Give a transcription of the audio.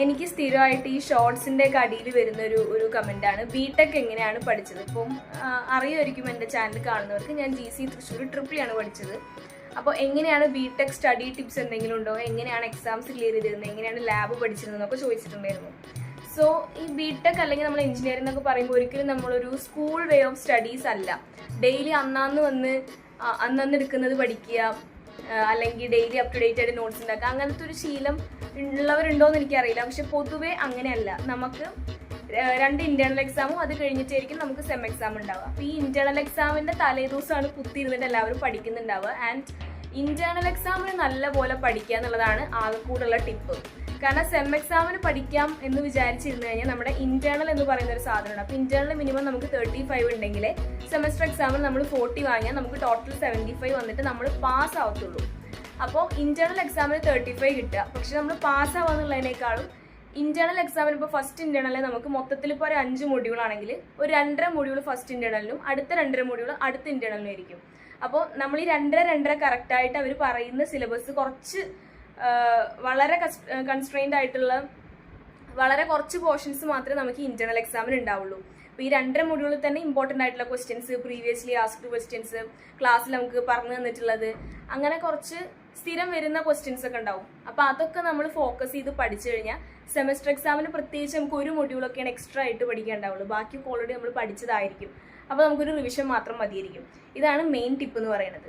എനിക്ക് സ്ഥിരമായിട്ട് ഈ ഷോർട്സിൻ്റെ ഒക്കെ അടിയിൽ വരുന്ന ഒരു കമൻറ്റാണ് ബിടെക് എങ്ങനെയാണ് പഠിച്ചത്. ഇപ്പം അറിയുമായിരിക്കും എൻ്റെ ചാനൽ കാണുന്നവർക്ക്, ഞാൻ GC തൃശ്ശൂർ ട്രിപ്പിളാണ് പഠിച്ചത്. അപ്പോൾ എങ്ങനെയാണ് ബിടെക് സ്റ്റഡി ടിപ്സ് എന്തെങ്കിലും ഉണ്ടോ, എങ്ങനെയാണ് എക്സാംസ് ക്ലിയർ ചെയ്തിരുന്നത്, എങ്ങനെയാണ് ലാബ് പഠിച്ചിരുന്നതെന്നൊക്കെ ചോദിച്ചിട്ടുണ്ടായിരുന്നു. സോ ഈ ബിടെക് അല്ലെങ്കിൽ നമ്മൾ എഞ്ചിനീയറിംഗ് എന്നൊക്കെ പറയുമ്പോൾ ഒരിക്കലും നമ്മളൊരു സ്കൂൾ വേ ഓഫ് സ്റ്റഡീസ് അല്ല. ഡെയിലി അന്നാന്ന് വന്ന് അന്നന്ന് എടുക്കുന്നത് പഠിക്കുക, അല്ലെങ്കിൽ ഡെയിലി അപ് ടു ഡേറ്റ് ആയിട്ട് നോട്ട്സ് ഉണ്ടാക്കുക, അങ്ങനത്തെ ഒരു ശീലം ഉള്ളവരുണ്ടോ എന്ന് എനിക്കറിയില്ല. പക്ഷെ പൊതുവേ അങ്ങനെയല്ല. നമുക്ക് 2 ഇന്റേണൽ എക്സാമും അത് കഴിഞ്ഞിട്ടായിരിക്കും നമുക്ക് സെം എക്സാം ഉണ്ടാവുക. അപ്പോൾ ഈ ഇന്റേണൽ എക്സാമിൻ്റെ തലേദിവസമാണ് കുത്തിയിരുന്നിട്ട് എല്ലാവരും പഠിക്കുന്നുണ്ടാവുക. ആൻഡ് ഇന്റേണൽ എക്സാമിന് നല്ലപോലെ പഠിക്കുക എന്നുള്ളതാണ് ആകെക്കൂടുള്ള ടിപ്പ്. കാരണം സെം എക്സാമിന് പഠിക്കാം എന്ന് വിചാരിച്ചിരുന്നു കഴിഞ്ഞാൽ നമ്മുടെ ഇന്റേണൽ എന്ന് പറയുന്ന ഒരു സാധനമാണ്. അപ്പോൾ ഇന്റേണൽ മിനിമം നമുക്ക് 35 ഉണ്ടെങ്കിൽ സെമസ്റ്റർ എക്സാമിൽ നമ്മൾ 40 വാങ്ങിയാൽ നമുക്ക് ടോട്ടൽ 75 വന്നിട്ട് നമ്മൾ പാസ് ആവത്തുള്ളൂ. അപ്പോൾ ഇന്റേണൽ എക്സാമിന് 35 കിട്ടുക. പക്ഷെ നമ്മൾ പാസ് ആവാന്നുള്ളതിനേക്കാളും ഇന്റേണൽ എക്സാമിന് ഇപ്പോൾ ഫസ്റ്റ് ഇന്റേണലിൽ നമുക്ക് മൊത്തത്തിൽ ഇപ്പോൾ ഒരു 5 മൊഡ്യൂളാണെങ്കിൽ ഒരു 2.5 മൊഡ്യൂൾ ഫസ്റ്റ് ഇന്റേണലിലും അടുത്ത 2.5 മൊഡ്യൂൾ അടുത്ത ഇന്റേണലിലും ആയിരിക്കും. അപ്പോൾ നമ്മൾ ഈ 2.5 കറക്റ്റായിട്ട് അവർ പറയുന്ന സിലബസ് കുറച്ച് വളരെ കൺസ്ട്രെയിൻഡ് ആയിട്ടുള്ള വളരെ കുറച്ച് പോർഷൻസ് മാത്രമേ നമുക്ക് ഇന്റേണൽ എക്സാമിന് ഉണ്ടാവുള്ളൂ. അപ്പോൾ ഈ 2.5 മൊഡ്യൂളിൽ തന്നെ ഇമ്പോർട്ടൻ്റ് ആയിട്ടുള്ള ക്വസ്റ്റ്യൻസ്, പ്രീവിയസ്ലി ആസ്ക്ഡ് ക്വസ്റ്റ്യൻസ്, ക്ലാസ്സിൽ നമുക്ക് പറഞ്ഞു തന്നിട്ടുള്ളത്, അങ്ങനെ കുറച്ച് സ്ഥിരം വരുന്ന ക്വസ്റ്റ്യൻസ് ഒക്കെ ഉണ്ടാവും. അപ്പോൾ അതൊക്കെ നമ്മൾ ഫോക്കസ് ചെയ്ത് പഠിച്ചു കഴിഞ്ഞാൽ സെമസ്റ്റർ എക്സാമിന് പ്രത്യേകിച്ച് നമുക്ക് ഒരു മൊഡ്യൂളൊക്കെയാണ് എക്സ്ട്രാ ആയിട്ട് പഠിക്കാനുണ്ടാവുള്ളൂ. ബാക്കി ഓൾറെഡി നമ്മൾ പഠിച്ചതായിരിക്കും. അപ്പോൾ നമുക്കൊരു റിവിഷൻ മാത്രം മതിയായിരിക്കും. ഇതാണ് മെയിൻ ടിപ്പ് എന്ന് പറയുന്നത്.